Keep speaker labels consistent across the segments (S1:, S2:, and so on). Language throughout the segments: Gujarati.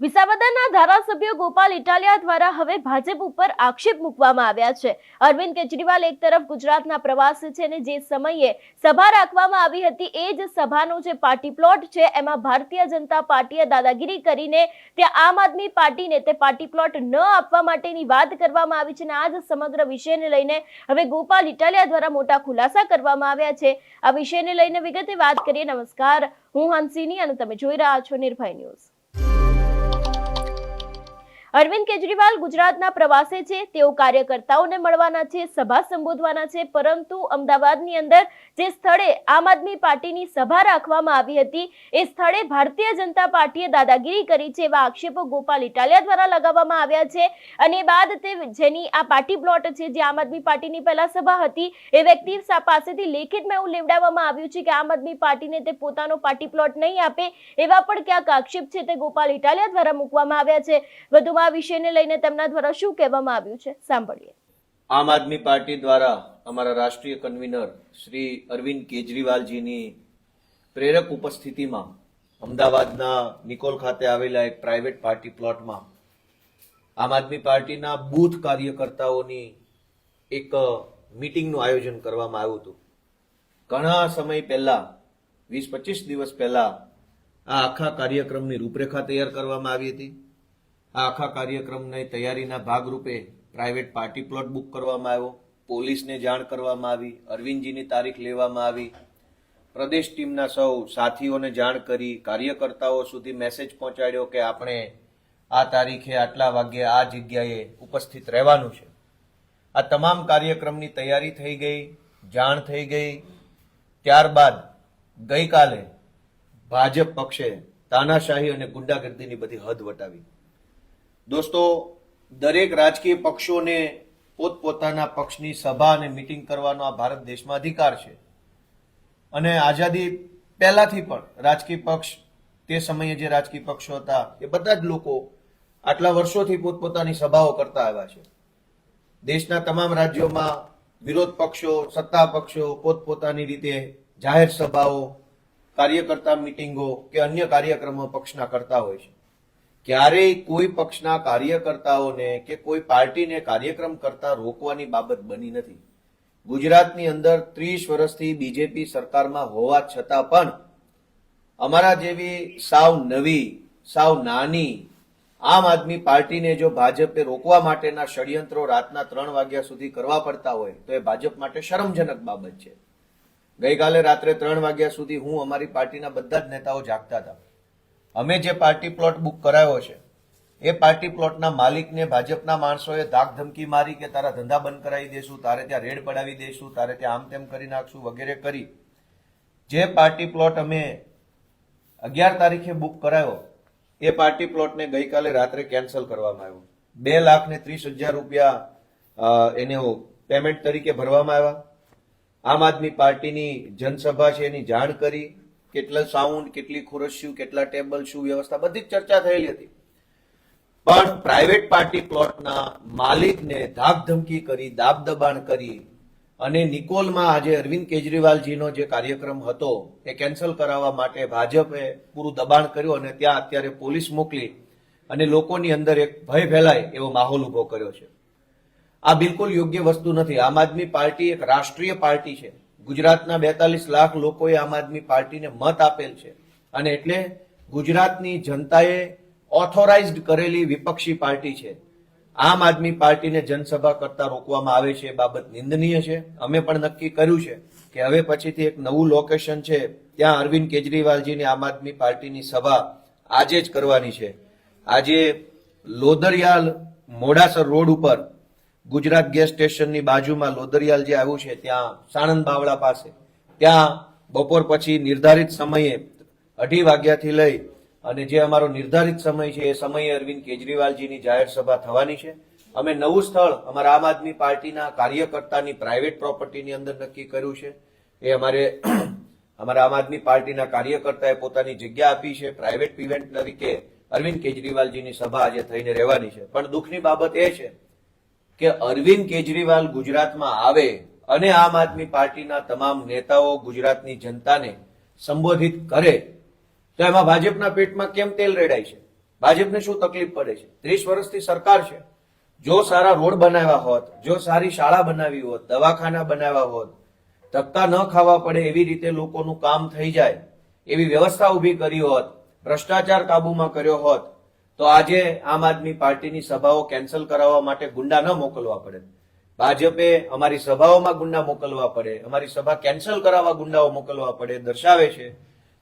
S1: વિસાવદરના ધારાસભ્ય ગોપાલ ઇટાલિયા દ્વારા હવે ભાજપ ઉપર આક્ષેપ મૂકવામાં આવ્યા છે। અરવિંદ કેજરીવાલ એક તરફ ગુજરાતના પ્રવાસે છે અને જે સમયે સભા રાખવામાં આવી હતી એ જ સભાનો જે પાર્ટી પ્લોટ છે એમાં ભારતીય જનતા પાર્ટીએ દાદાગીરી કરીને ત્યાં આમ આદમી પાર્ટીને તે પાર્ટી પ્લોટ ન આપવા માટેની વાત કરવામાં આવી છે અને આ જ સમગ્ર વિષયને લઈને હવે ગોપાલ ઇટાલિયા દ્વારા મોટા ખુલાસા કરવામાં આવ્યા છે। આ વિષયને લઈને વિગતે વાત કરીએ। નમસ્કાર, હું હંસિની અને તમે જોઈ રહ્યા છો નિર્ભય ન્યૂઝ। અરવિંદ કેજરીવાલ ગુજરાતના પ્રવાસે છે। તેઓ કાર્યકર્તાઓને મળવાના છે, સભા સંબોધવાના છે, પરંતુ અમદાવાદની અંદર જે સ્થળે આમ આદમી પાર્ટીની સભા રાખવામાં આવી હતી એ સ્થળે ભારતીય જનતા પાર્ટીએ દાદાગીરી કરી છે એવા આક્ષેપો ગોપાલ ઇટાલિયા દ્વારા લગાવવામાં આવ્યા છે। અને બાદ તે જેની આ પાર્ટી પ્લોટ છે, જે આમ આદમી પાર્ટીની પહેલા સભા હતી, એ વ્યક્તિ પાસેથી લેખિતમાં એવું લેવડાવવામાં આવ્યું છે કે આમ આદમી પાર્ટીને તે પોતાનો પાર્ટી પ્લોટ નહીં આપે એવા પણ ક્યાંક આક્ષેપ છે તે ગોપાલ ઇટાલિયા દ્વારા મૂકવામાં આવ્યા છે। વધુમાં આ વિષયને લઈને તેમના દ્વારા શું કહેવામાં આવ્યું છે સાંભળીએ।
S2: આમ આદમી પાર્ટી દ્વારા અમારા રાષ્ટ્રીય કન્વીનર શ્રી અરવિંદ કેજરીવાલજીની પ્રેરક ઉપસ્થિતિમાં અમદાવાદના નિકોલ ખાતે આવેલા એક પ્રાઇવેટ પાર્ટી પ્લોટમાં આમ આદમી પાર્ટીના બૂથ કાર્યકર્તાઓની એક મીટિંગનું આયોજન કરવામાં આવ્યું હતું। ઘણા સમય પહેલા 20-25 દિવસ પહેલા આ આખા કાર્યક્રમની રૂપરેખા તૈયાર કરવામાં આવી હતી। આ આખા કાર્યક્રમની તૈયારીના ભાગરૂપે પ્રાઇવેટ પાર્ટી પ્લોટ બુક કરવામાં આવ્યો, પોલીસને જાણ કરવામાં આવી, અરવિંદજીની તારીખ લેવામાં આવી, પ્રદેશ ટીમના સૌ સાથીઓને જાણ કરી, કાર્યકર્તાઓ સુધી મેસેજ પહોંચાડ્યો કે આપણે આ તારીખે આટલા વાગ્યે આ જગ્યાએ ઉપસ્થિત રહેવાનું છે। આ તમામ કાર્યક્રમની તૈયારી થઈ ગઈ, જાણ થઈ ગઈ। ત્યારબાદ ગઈકાલે ભાજપ પક્ષે તાનાશાહી અને ગુંડાગર્દીની બધી હદ વટાવી। દોસ્તો, દરેક રાજકીય પક્ષોને પોતપોતાના પક્ષની સભા અને મીટિંગ કરવાનો આ ભારત દેશમાં અધિકાર છે અને આઝાદી પહેલાથી પણ રાજકીય પક્ષ, તે સમયે જે રાજકીય પક્ષો હતા એ બધા જ લોકો આટલા વર્ષોથી પોતપોતાની સભાઓ કરતા આવ્યા છે। દેશના તમામ રાજ્યોમાં વિરોધ પક્ષો, સત્તા પક્ષો પોતપોતાની રીતે જાહેર સભાઓ, કાર્યકર્તા મીટિંગો કે અન્ય કાર્યક્રમો પક્ષના કરતા હોય છે। ક્યારેય કોઈ પક્ષના કાર્યકર્તાઓને કે કોઈ પાર્ટીને કાર્યક્રમ કરતા રોકવાની બાબત બની નથી। ગુજરાતની અંદર 30 વર્ષથી બીજેપી સરકારમાં હોવા છતાં પણ અમારા જેવી સાવ નવી, સાવ નાની આમ આદમી પાર્ટીને જો ભાજપે રોકવા માટેના ષડયંત્રો રાતના 3 વાગ્યા સુધી કરવા પડતા હોય તો એ ભાજપ માટે શરમજનક બાબત છે। ગઈકાલે રાત્રે 3 વાગ્યા સુધી હું અમારી પાર્ટીના બધા જ નેતાઓ જાગતા હતા। અમે જે પાર્ટી પ્લોટ બુક કરાયો છે એ પાર્ટી પ્લોટના માલિકને ભાજપના માણસોએ ધાક ધમકી મારી કે તારા ધંધા બંધ કરાવી દેશું, તારે ત્યાં રેડ પડાવી દેશું, તારે ત્યાં આમ તેમ કરી નાખશું વગેરે કરી જે પાર્ટી પ્લોટ અમે 11 તારીખે બુક કરાયો એ પાર્ટી પ્લોટને ગઈકાલે રાત્રે કેન્સલ કરવામાં આવ્યો। 2,30,000 રૂપિયા એને પેમેન્ટ તરીકે ભરવામાં આવ્યા। આમ આદમી પાર્ટીની જનસભા છે એની જાણ કરી, કેટલા સાઉન્ડ, કેટલી ખુરશીઓ, કેટલા ટેબલ, શું વ્યવસ્થા, બધી જ ચર્ચા થયેલી હતી। પણ પ્રાઇવેટ પાર્ટી પ્લોટના માલિકને ધાક ધમકી કરી, દાબ દબાણ કરી અને નિકોલમાં આજે અરવિંદ કેજરીવાલજીનો જે કાર્યક્રમ હતો એ કેન્સલ કરાવવા માટે ભાજપે પૂરું દબાણ કર્યું અને ત્યાં અત્યારે પોલીસ મોકલી અને લોકોની અંદર એક ભય ફેલાય એવો માહોલ ઉભો કર્યો છે। આ બિલકુલ યોગ્ય વસ્તુ નથી। આમ આદમી પાર્ટી એક રાષ્ટ્રીય પાર્ટી છે। ગુજરાતના 42 લાખ લોકોએ આમ આદમી પાર્ટીને મત આપેલ છે અને એટલે ગુજરાતની જનતાએ ઓથોરાઇઝડ કરેલી વિપક્ષી પાર્ટી છે। આમ આદમી પાર્ટીને જનસભા કરતા રોકવામાં આવે છે એ બાબત નિંદનીય છે। અમે પણ નક્કી કર્યું છે કે હવે પછીથી એક નવું લોકેશન છે ત્યાં અરવિંદ કેજરીવાલજીની આમ આદમી પાર્ટીની સભા આજે જ કરવાની છે। આજે લોદરિયાલ મોડાસર રોડ ઉપર ગુજરાત ગેસ સ્ટેશનની બાજુમાં લોદરિયાલ જે આવ્યું છે ત્યાં સાણંદ બાવળા પાસે ત્યાં બપોર પછી નિર્ધારિત સમયે 2:30 વાગ્યાથી લઈ અને જે અમારો નિર્ધારિત સમય છે એ સમયે અરવિંદ કેજરીવાલજીની જાહેર સભા થવાની છે। અમે નવું સ્થળ અમારા આમ આદમી પાર્ટીના કાર્યકર્તાની પ્રાઇવેટ પ્રોપર્ટીની અંદર નક્કી કર્યું છે। એ અમારા આમ આદમી પાર્ટીના કાર્યકર્તાએ પોતાની જગ્યા આપી છે। પ્રાઇવેટ ઇવેન્ટ તરીકે અરવિંદ કેજરીવાલજીની સભા આજે થઈને રહેવાની છે। પણ દુઃખની બાબત એ છે કે અરવિંદ કેજરીવાલ ગુજરાતમાં આવે અને આમ આદમી પાર્ટીના તમામ નેતાઓ ગુજરાતની જનતાને સંબોધિત કરે તો એમાં ભાજપના પેટમાં કેમ તેલ રેડાય છે? ભાજપને શું તકલીફ પડે છે? 30 વર્ષથી સરકાર છે. જો સારા રોડ બનાવ્યા હોત, જો સારી શાળા બનાવી હોત, દવાખાના બનાવ્યા હોત, ધક્કા ન ખાવા પડે એવી રીતે લોકોનું કામ થઈ જાય એવી વ્યવસ્થા ઊભી કરી હોત, ભ્રષ્ટાચાર કાબૂમાં કર્યો હોત, તો આજે આમ આદમી પાર્ટીની સભાઓ કેન્સલ કરાવવા માટે ગુંડા ન મોકલવા પડે. ભાજપે અમારી સભાઓમાં ગુંડા મોકલવા પડે, અમારી સભા કેન્સલ કરાવવા ગુંડાઓ મોકલવા પડે, દર્શાવે છે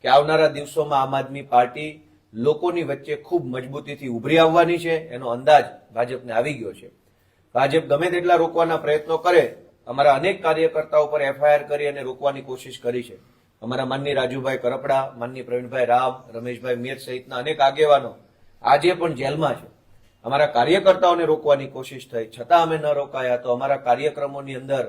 S2: કે આવનારા દિવસોમાં આમ આદમી પાર્ટી લોકોની વચ્ચે ખૂબ મજબૂતીથી ઉભરી આવવાની છે. એનો અંદાજ ભાજપને આવી ગયો છે. ભાજપ ગમે તેટલા રોકવાના પ્રયત્નો કરે, અમારા અનેક કાર્યકર્તાઓ પર એફઆઈઆર કરી અને રોકવાની કોશિશ કરી છે. અમારા માનની રાજુભાઈ કરપડા, માનની પ્રવીણભાઈ રામ, રમેશભાઈ મેર સહિતના અનેક આગેવાનો આજે પણ જેલમાં છે. અમારા કાર્યકર્તાઓને રોકવાની કોશિશ થઈ, છતાં અમે ન રોકાયા. તો અમારા કાર્યક્રમોની અંદર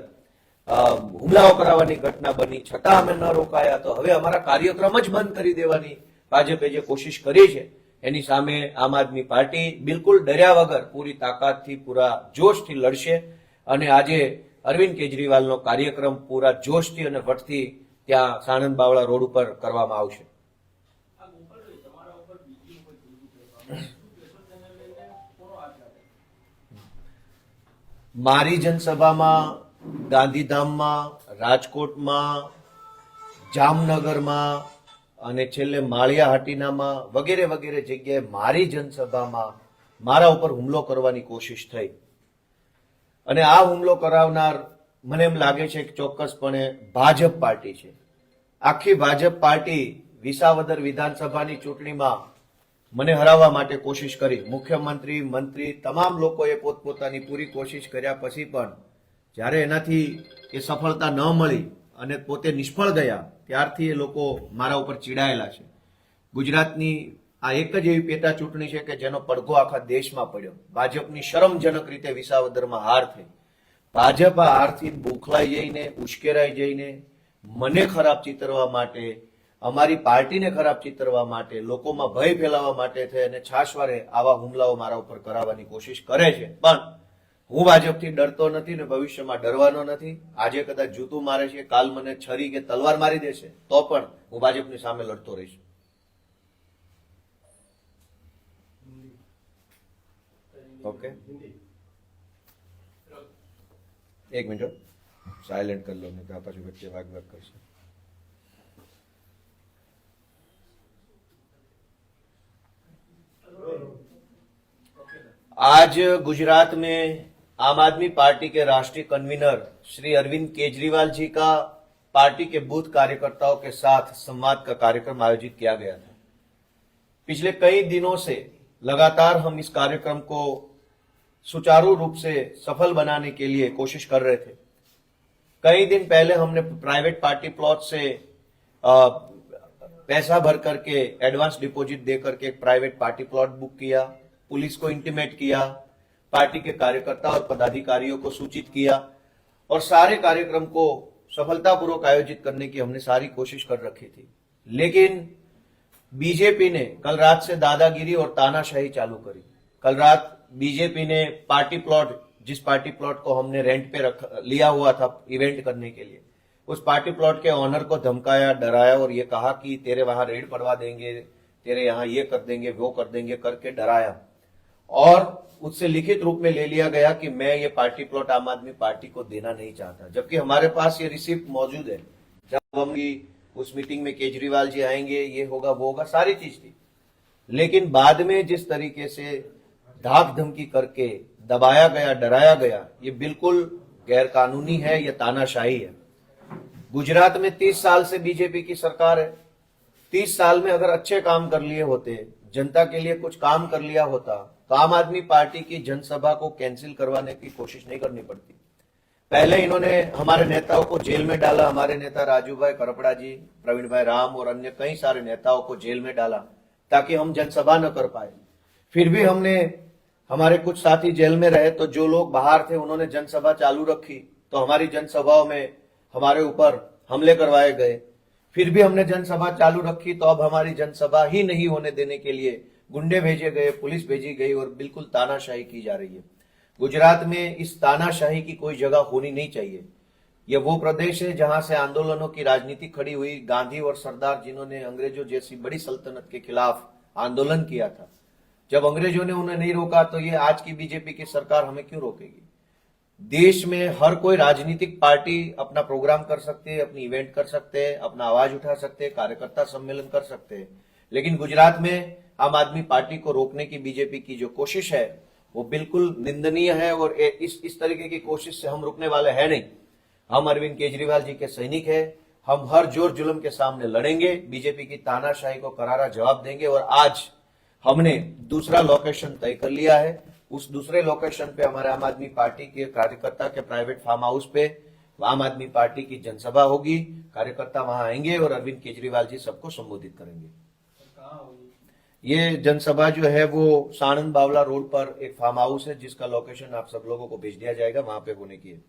S2: હુમલાઓ કરાવવાની ઘટના બની, છતાં અમે ન રોકાયા. તો હવે અમારા કાર્યક્રમ જ બંધ કરી દેવાની ભાજપે જે કોશિશ કરી છે એની સામે આમ આદમી પાર્ટી બિલકુલ ડર્યા વગર પૂરી તાકાતથી, પૂરા જોશથી લડશે. અને આજે અરવિંદ કેજરીવાલનો કાર્યક્રમ પૂરા જોશથી અને વટથી ત્યાં સાણંદ બાવળા રોડ ઉપર કરવામાં આવશે. મારી જનસભામાં, ગાંધીધામમાં, રાજકોટમાં, જામનગરમાં અને છેલ્લે માળિયા હાટીનામાં વગેરે વગેરે જગ્યાએ મારી જનસભામાં મારા ઉપર હુમલો કરવાની કોશિશ થઈ. અને આ હુમલો કરાવનાર મને એમ લાગે છે કે ચોક્કસપણે ભાજપ પાર્ટી છે. આખી ભાજપ પાર્ટી વિસાવદર વિધાનસભાની ચૂંટણીમાં મને હરાવવા માટે કોશિશ કરી. મુખ્યમંત્રી, મંત્રી, તમામ લોકોએ પોતપોતાની પૂરી કોશિશ કર્યા પછી પણ જ્યારે એનાથી એ સફળતા ન મળી અને પોતે નિષ્ફળ ગયા, ત્યારથી એ લોકો મારા ઉપર ચીડાયેલા છે. ગુજરાતની આ એક જ એવી પેટા ચૂંટણી છે કે જેનો પડઘો આખા દેશમાં પડ્યો. ભાજપની શરમજનક રીતે વિસાવદરમાં હાર થઈ. ભાજપ આ હારથી બોખલાઈ જઈને, ઉશ્કેરાઈ જઈને મને ખરાબ ચિતરવા માટે, અમારી પાર્ટીને ખરાબ ચિતરવા માટે, લોકોમાં ભય ફેલાવવા માટે થઈ અને છાશવારે આવા હુમલાઓ મારા ઉપર કરાવવાની કોશિશ કરે છે. પણ હું ભાજપથી ડરતો નથી ને ભવિષ્યમાં ડરવાનો નથી. આજે કદાચ જૂતું મારે છે, કાલ મને છરી કે તલવાર મારી દેશે તો પણ હું ભાજપની સામે લડતો રહીશ. ઓકે, એક મિનિટ સાયલેન્ટ કરી લો ને ત્યાં પછી વચ્ચે વાગ કરશે. आज गुजरात में आम आदमी पार्टी के राष्ट्रीय कन्वीनर श्री अरविंद केजरीवाल जी का पार्टी के बूथ कार्यकर्ताओं के साथ संवाद का कार्यक्रम आयोजित किया गया था. पिछले कई दिनों से लगातार हम इस कार्यक्रम को सुचारू रूप से सफल बनाने के लिए कोशिश कर रहे थे. कई दिन पहले हमने प्राइवेट पार्टी प्लॉट से पैसा भर करके, एडवांस डिपॉजिट दे करके एक प्राइवेट पार्टी प्लॉट बुक किया, पुलिस को इंटीमेट किया, पार्टी के कार्यकर्ता और पदाधिकारियों को सूचित किया और सारे कार्यक्रम को सफलतापूर्वक आयोजित करने की हमने सारी कोशिश कर रखी थी. लेकिन बीजेपी ने कल रात से दादागिरी और तानाशाही चालू करी. कल रात बीजेपी ने पार्टी प्लॉट, जिस पार्टी प्लॉट को हमने रेंट पे लिया हुआ था इवेंट करने के लिए, उस पार्टी प्लॉट के ऑनर को धमकाया, डराया और ये कहा कि तेरे वहां रेड पड़वा देंगे, तेरे यहाँ ये कर देंगे, वो कर देंगे करके डराया. और उससे लिखित रूप में ले लिया गया कि मैं ये पार्टी प्लॉट आम आदमी पार्टी को देना नहीं चाहता, जबकि हमारे पास ये रिसिप्ट मौजूद है. जब हम उस मीटिंग में केजरीवाल जी आएंगे, ये होगा वो होगा, सारी चीज थी. लेकिन बाद में जिस तरीके से धाक धमकी करके दबाया गया, डराया गया, ये बिल्कुल गैर कानूनी है, ये तानाशाही है. गुजरात में 30 साल से बीजेपी की सरकार है. 30 साल में अगर अच्छे काम कर लिए होते, जनता के लिए कुछ काम कर लिया होता, तो आम आदमी पार्टी की जनसभा को कैंसिल करवाने की कोशिश नहीं करनी पड़ती. पहले इन्होंने हमारे नेताओं को जेल में डाला. हमारे नेता राजूभाई करपड़ा जी, प्रवीण भाई राम और अन्य कई सारे नेताओं को जेल में डाला ताकि हम जनसभा न कर पाए. फिर भी हमने, हमारे कुछ साथी जेल में रहे तो जो लोग बाहर थे उन्होंने जनसभा चालू रखी, तो हमारी जनसभाओं में हमारे ऊपर हमले करवाए गए. फिर भी हमने जनसभा चालू रखी तो अब हमारी जनसभा ही नहीं होने देने के लिए गुंडे भेजे गए, पुलिस भेजी गई और बिल्कुल तानाशाही की जा रही है. गुजरात में इस तानाशाही की कोई जगह होनी नहीं चाहिए. ये वो प्रदेश है जहां से आंदोलनों की राजनीति खड़ी हुई. गांधी और सरदार जिन्होंने अंग्रेजों जैसी बड़ी सल्तनत के खिलाफ आंदोलन किया था, जब अंग्रेजों ने उन्हें नहीं रोका तो ये आज की बीजेपी की सरकार हमें क्यों रोकेगी? देश में हर कोई राजनीतिक पार्टी अपना प्रोग्राम कर सकते हैं, अपनी इवेंट कर सकते हैं, अपना आवाज उठा सकते हैं, कार्यकर्ता सम्मेलन कर सकते हैं, लेकिन गुजरात में आम आदमी पार्टी को रोकने की बीजेपी की जो कोशिश है वो बिल्कुल निंदनीय है और इस तरीके की कोशिश से हम रुकने वाले हैं नहीं। हम अरविंद केजरीवाल जी के सैनिक हैं, हम हर जोर जुल्म के सामने लड़ेंगे, बीजेपी की तानाशाही को करारा जवाब देंगे और आज हमने दूसरा लोकेशन तय कर लिया है। उस दूसरे लोकेशन पे हमारे आम आदमी पार्टी के कार्यकर्ता के प्राइवेट फार्म हाउस पे आम आदमी पार्टी की जनसभा होगी, कार्यकर्ता वहां आएंगे और अरविंद केजरीवाल जी सबको संबोधित करेंगे। ये जनसभा जो है वो साणंद बावला रोड पर एक फार्म हाउस है जिसका लोकेशन आप सब लोगों को भेज दिया जाएगा, वहां पे होने की है।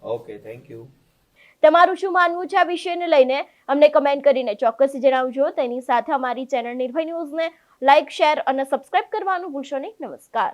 S2: Okay, thank you.
S1: તમારું શું માનવું છે આ વિષયને લઈને અમને કમેન્ટ કરીને ચોક્કસ જણાવજો। તેની સાથે અમારી ચેનલ નિર્ભય ન્યૂઝને લાઇક, શેર અને સબસ્ક્રાઇબ કરવાનું ભૂલશો નહીં। નમસ્કાર।